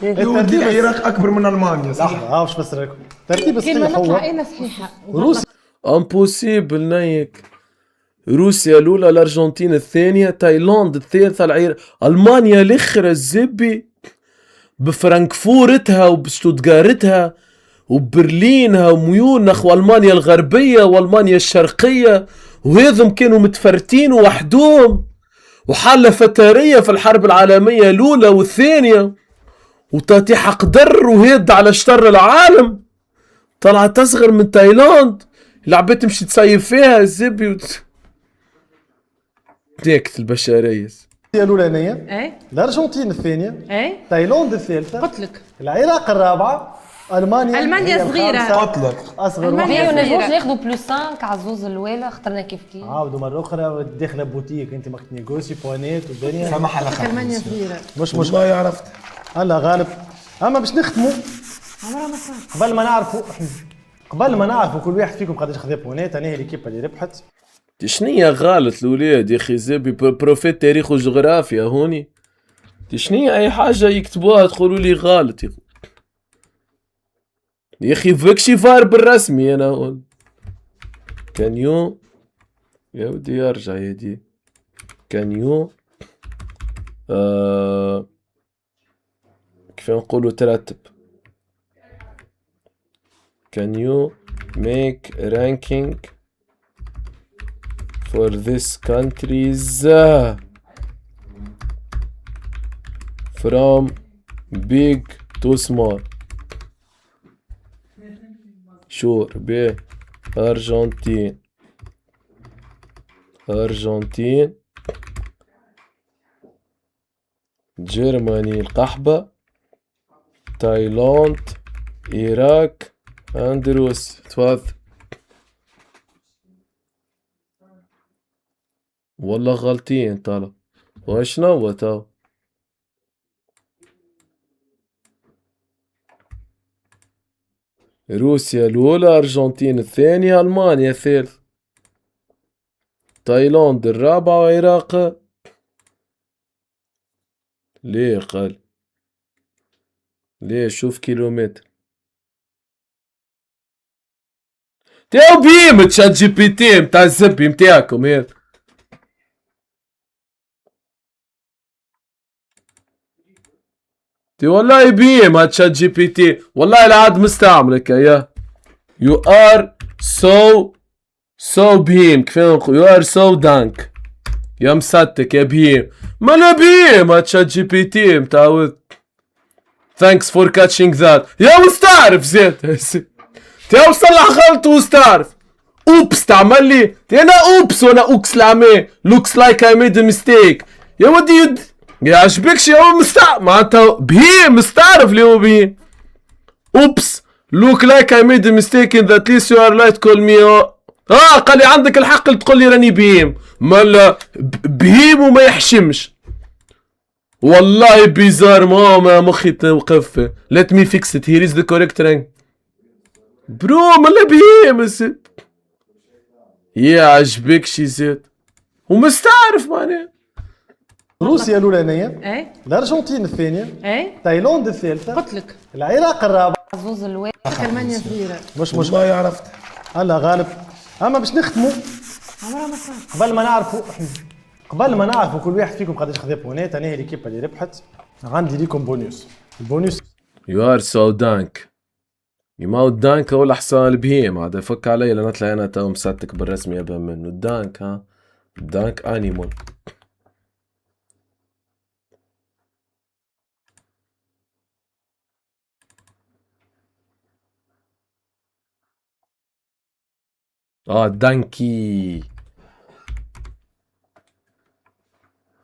الترتيب العراق أكبر من ألمانيا صح؟ لحظة باش نفسر لكم. الترتيب الصحيح كلمة هو نطلع إيه صحيحة. روسيا امبوسيبل نايك. روسيا الأولى، الأرجنتين الثانية، تايلاند الثالثة، العراق، ألمانيا الأخرى الزبي بفرنكفورتها وبشتوتغارتها وبرلينها وميونخ وألمانيا الغربية وألمانيا الشرقية، وهذم كانوا متفرتين وحدهم وحالة فتارية في الحرب العالمية الأولى والثانية، وتاتيح قدر وهيد على شطر العالم. طلعت أصغر من تايلاند اللي عبيت تمشي تصيف فيها الزبي ديكت البشرية. الأولانية، إيه الأرجنتين الثانية، إيه تايلاند الثالثة، قلت لك العراق الرابعة، ألمانيا هي صغيرة. الخامسة، قلت لك أصغر ألمانيا واحدة. نجموش ناخذوا بلس 5 عزوز الأولى اخترنا كيف كيف. عاودوا مرة أخرى داخلة بوتيك أنت ماك تنيغوسي بوانيت والدنيا. سامح حلقة ألمانيا صغيرة. مش والله عرفت. هلا غالب. أما باش نختموا عمرها ما صار. قبل ما نعرفوا كل واحد فيكم قداش خذا بوانيت. أنا هي الكيبة اللي ربحت. شنيا غالط الولاد يا اخي زبي بروفيت تاريخ وجغرافيا هوني. شنيا اي حاجه يكتبوها تقولوا لي غالط يا اخي فيكشي فار بالرسمي انا هون. كان يو يا ودي يرجع يدي. كان يو كيف نقولوا ترتب. Can you make ranking for this countries from big to small. Sure. ب أرجنتين جرماني القحبة، تايلاند، العراق، أندروس. تفضل. والله غلطين طلع. وشنو تو؟ روسيا الأولى، أرجنتين الثانية، ألمانيا الثالث، تايلاند الرابعة، والعراق. ليه قال؟ ليه؟ شوف كيلومتر. تاو بيم تشات جي بي تي متاع الزبي متاعكم هذا. تي والله بيم هاد شات جي بي تي والله العاد مستعملك يا. You are so سو بهيم كيف نقول يو ار سو دانك يا مصدق يا بهيم ما لا بهيم تشات جي بي تي متعود ثانكس فور كاتشينج ذات يا مستعرف زيد يا صلح غلط وستعرف اوبس تعمل لي انا اوبس وانا اوكس لعمي لوكس لايك اي ميد ميستيك يا ودي يا عجبكش يا مستعرف معناتها بهيم مستعرف اللي هو بهيم اوبس look like I made a mistake in that least you are right call me قال لي عندك الحق تقول لي راني بهيم مالا بهيم وما يحشمش والله بيزار ما مخي توقف let me fix it here is the correct ring برو مالا بهيم زيد يا عجبك شي زيد ومستعرف معناه روسيا الاولانيه، اي الارجنتين الثانيه، اي تايلاند الثالثه، قلت لك العراق الرابع. زوز الواحد المانيا صغيره. مش والله عرفت. هلا غالب. اما باش نختموا عمرها ما صارت. قبل ما نعرفوا كل واحد فيكم قداش خذا بونات، انا هي ليكيب اللي ربحت عندي ليكم بونيوس. البونيوس You are so dank يما الدانك هو الحصان البهيم هذا يفك علي لنطلع انا تو مساتك بالرسمي يبان منه الدانك ها الدانك انيمال الدانكي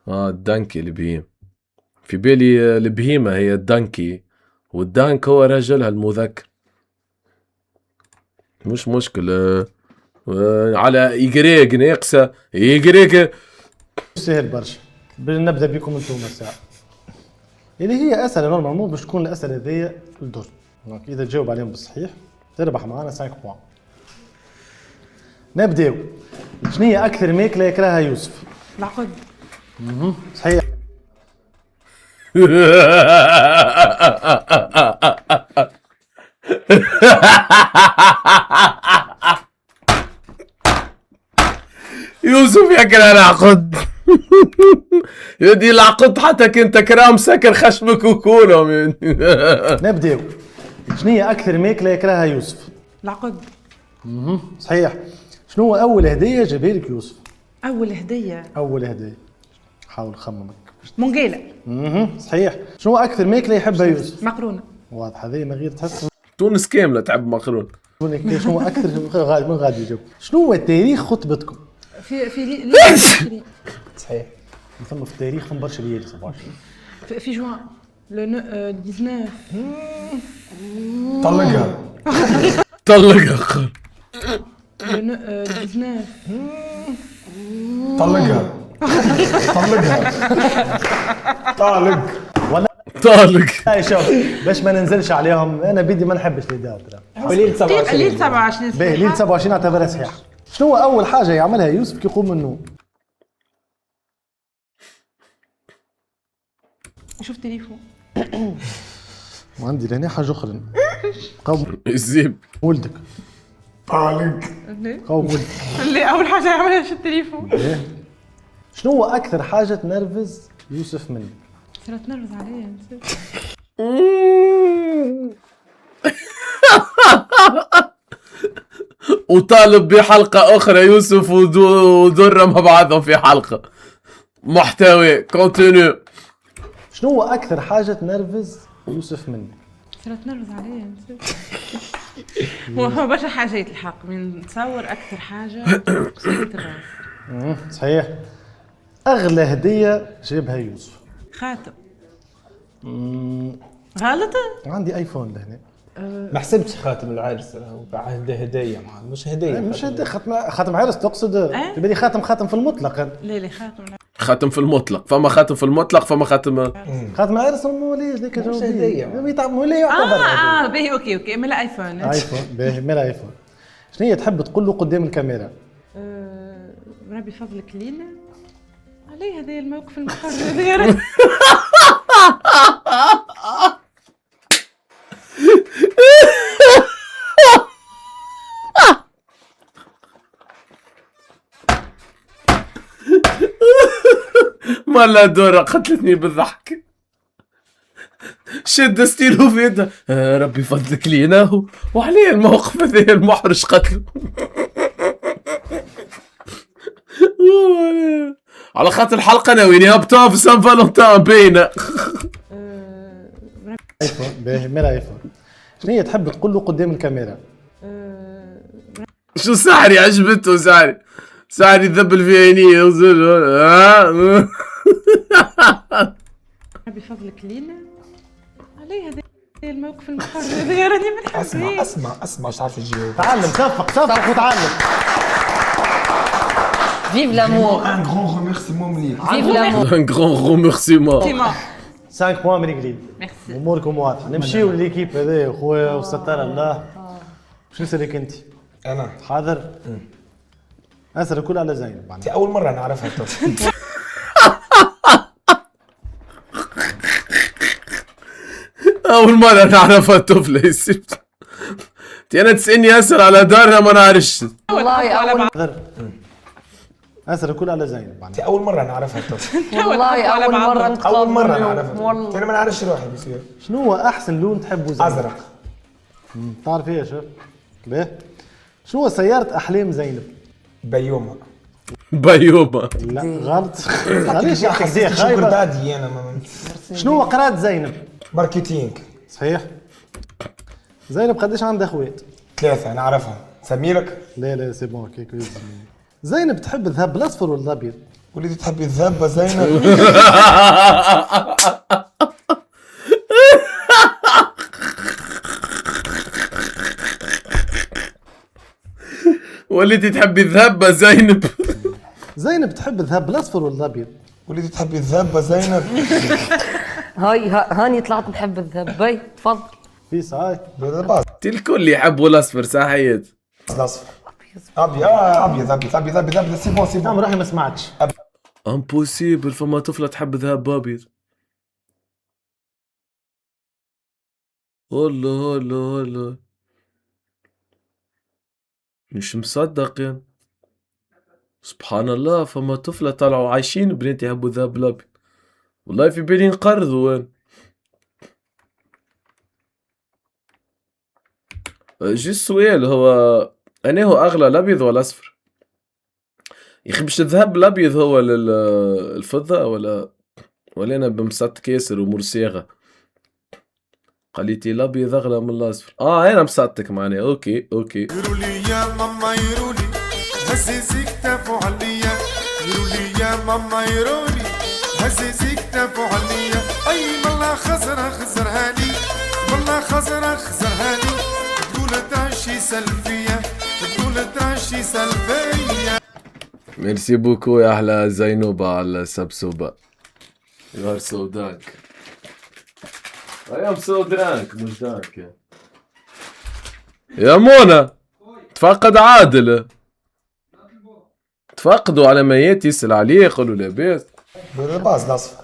الدانكي البهيم في بالي البهيمة هي الدانكي والدانك هو رجلها المذكر مش مشكلة على إيجريك ناقصة إيجريك سهل برشا. نبدا بكم انتم الساعه اللي هي اسئله نورمالمون باش تكون الاسئله ذي الدور. دونك اذا تجاوب عليهم بالصحيح تربح معنا 5 بوان. نبداو. شنو هي اكثر ماكله يكرهها يوسف؟ العقد. صحيح. يوسف يكره العقد يدي العقد حتى كنت كرام سكر خشمك وكولهم نبداو. شنو هي اكثر ماكله يكرهها يوسف؟ العقد. صحيح. شنو هو اول هديه جابها لك يوسف؟ اول هديه. اول هديه. حاول خممك. منقيله. صحيح. شنو هو اكثر ماكله يحبها يوسف؟ مقرونه. واضح هذه من غير تحس. تونس كامله تعب مقرون. شنو هو اكثر من غادي يجاوب؟ شنو هو تاريخ خطبتكم؟ في صحيح. ثم في التاريخ ثم برشا ليالي 27 في جوان لو 19 طلقها طلقها لو 19 طلقها طالق ولا طالق. هاي شوف باش ما ننزلش عليهم انا بدي ما نحبش اللي ليلة 27 ليلة 27 باهي ليلة 27 اعتبرها صحيح. شنو هو اول حاجه يعملها يوسف كي يقوم من النوم؟ شوف تليفون. وعندي لهنا حاجه اخرى. قوم الزيب ولدك. طالق قوم ولدك. اللي اول حاجه يعملها شو التليفون. شنو هو اكثر حاجه تنرفز يوسف منك؟ صرت تنرفز عليا نسيت. وطالب بحلقة أخرى يوسف ودرة مع بعضهم في حلقة محتوى كونتينيو. شنو هو أكثر حاجة تنرفز يوسف منك؟ صرت تنرفز عليا نسيت. هو برشا حاجات الحق من نتصور أكثر حاجة قصيرة الراس. صحيح. أغلى هدية جابها يوسف؟ خاتم. غلطة؟ عندي ايفون لهنا. ما حسبتش خاتم العرس هدية مش هدية. مش هدية خاتم عرس تقصد؟ تبي خاتم في المطلق. لا خاتم في المطلق. فما خاتم في المطلق فما خاتم عرس مواليد ذيك مش هدية. ولا يعتبر باهي اوكي ملا ايفون. باهي ملا ايفون. شنو هي تحب تقول له قدام الكاميرا؟ ربي فضلك لينا علي هذا الموقف المحرج يا رب. مالا دورة قتلتني بالضحك. شد ستيلو في يده ربي فضلك لينا وعليه الموقف هذا المحرج قتله. على خاطر الحلقه ناويين يهبطوها في سان فالونتان باينه. ايفون باهي مال ايفون. شنو هي تحب تقول له قدام الكاميرا؟ شو سحري عجبته سحري ذبل في عينيه بفضلك لينا علي هذا الموقف المحرج هذا راني ما نحبش. اسمع مش عارف تجاوب. تعلم صفق وتعلم. فيف لامور. ان غران ريميرسيمون ليك. فيف لامور. ان غران ريميرسيمون. 5 بوان من قليل. ميرسي. اموركم واضحه. نمشيو لليكيب هذايا خويا وستر الله. شنو نسالك انت؟ انا حاضر؟ اسر الكل على زينب. انت اول مره نعرفها. اول مره نعرفها طفله يسبت. انا تسالني اسر على دارنا ما نعرفش. والله اول اسر الكل على زينب. انت اول مره نعرفها. والله اول مره نتقابل. اول مره نعرفها. والله انا ما نعرفش روحي بصير. شنو هو احسن لون تحبه زينب؟ ازرق. تعرف ايه شوف؟ باهي. شنو هو سيارة احلام زينب؟ بيومه. بيومه. لا غلط. علاش يا اخي خايبه؟ دادي انا شنو هو قرات زينب؟ ماركتينغ. صحيح. زينب قداش عندها اخوات؟ 3 نعرفها. سميرك؟ لا سي بون كيك. زينب تحب الذهب الاصفر ولا الابيض؟ وليدي تحبي الذهب زينب؟ وليتي تحبي الذهب زينب. زينب تحب الذهب الاصفر ولا الابيض؟ وليدي تحبي الذهب زينب؟ هاني طلعت نحب الذهب. باي تفضل. في ساعات الكل يحبوا الاصفر صحيت. الاصفر. ابيض سي بون نعم روحي ما سمعتش. امبوسيبل فما طفله تحب ذهب ابيض. والله مش مصدق يعني. سبحان الله فما طفله طلعوا عايشين بنات يحبوا ذهب الابيض. والله في بالي نقرضوا وين. جي السؤال هو أنا هو أغلى الأبيض ولا الأصفر؟ يا أخي مش الذهب الأبيض هو الفضة ولا أنا بمسات كاسر ومرسيغة. قاليتي الأبيض أغلى من الأصفر. أنا مساتك معناها. أوكي يروا لي يا ماما يروا لي هززي كتافو عليا. يروا لي يا ماما يروا لي هززي كتافو عليا. اي والله خزرها لي والله خزرها لي. تقول تعشي سلبية تقول تعشي سلبية. ميرسي بوكو يا أحلى زينوبة على السبسوبة. You are so drunk. I am so drunk مش drunk يا منى. تفقد عادل. تفقدوا على ميت يسأل عليه يقولوا لاباس. بالباص الاصفر.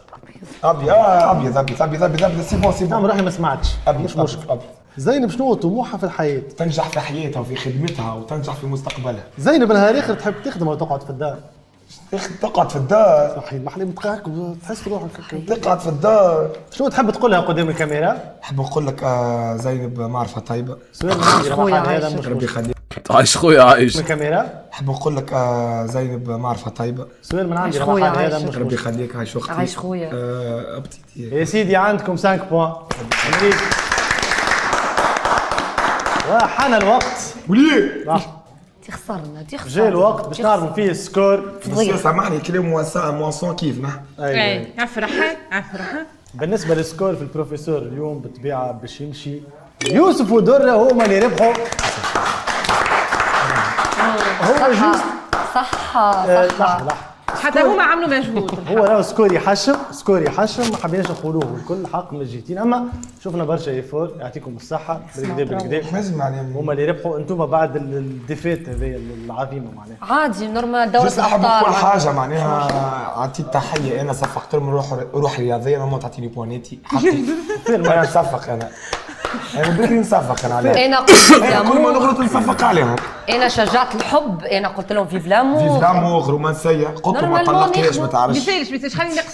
ابيض سي بون نعم روحي ما سمعتش. مش مشكل. زينب شنو هو طموحها في الحياة؟ تنجح في حياتها وفي خدمتها وتنجح في مستقبلها. زينب نهار اخر تحب تخدم ولا تقعد في الدار؟ تقعد في الدار. صحيح المحلي متقاعك تحس روحك. تقعد في الدار. شنو تحب تقولها قدام الكاميرا؟ نحب نقول لك زينب معرفة طيبة. سؤال هذا مش ربي يخليك. عايش خويا عايش. من الكاميرا؟ نحب نقول لك زينب معرفة طيبة. سؤال من عندي خويا هذا عايش. مش ربي يخليك عايش اختي. عايش خويا. يا سيدي عندكم 5 بوان. وحان الوقت. وليه؟ تخسرنا جاء الوقت باش نعرفوا فيه السكور. بس سامحني كلام مواسون كيفنا. اي عفرح. بالنسبه للسكور في البروفيسور اليوم بالطبيعه باش يمشي يوسف ودره هما اللي ربحوا. هو جوست صح. لحظه حتى هما عملوا مجهود. هو راهو سكور يحشم ما حبيناش نقولوه الكل حق من الجهتين. اما شفنا برشا ايفور يعطيكم الصحه بالكدا لازم عليهم. هما اللي ربحوا. انتم بعد الديفيت هذه العظيمه معناها عادي نورمال دورة بس نحب نقول الابطال. حاجه معناها عطيت تحيه. انا صفقت لهم روح رياضيه ما تعطيني بوانيتي حقي. انا نصفق انا بدي نصفق انا عليهم. انا قلت كل ما نغلط نصفق عليهم. انا شجعت الحب. انا قلت لهم فيف لامور. فيف لامور رومانسيه. قلت ما طلقتيش ما تعرفش. مثالش خليني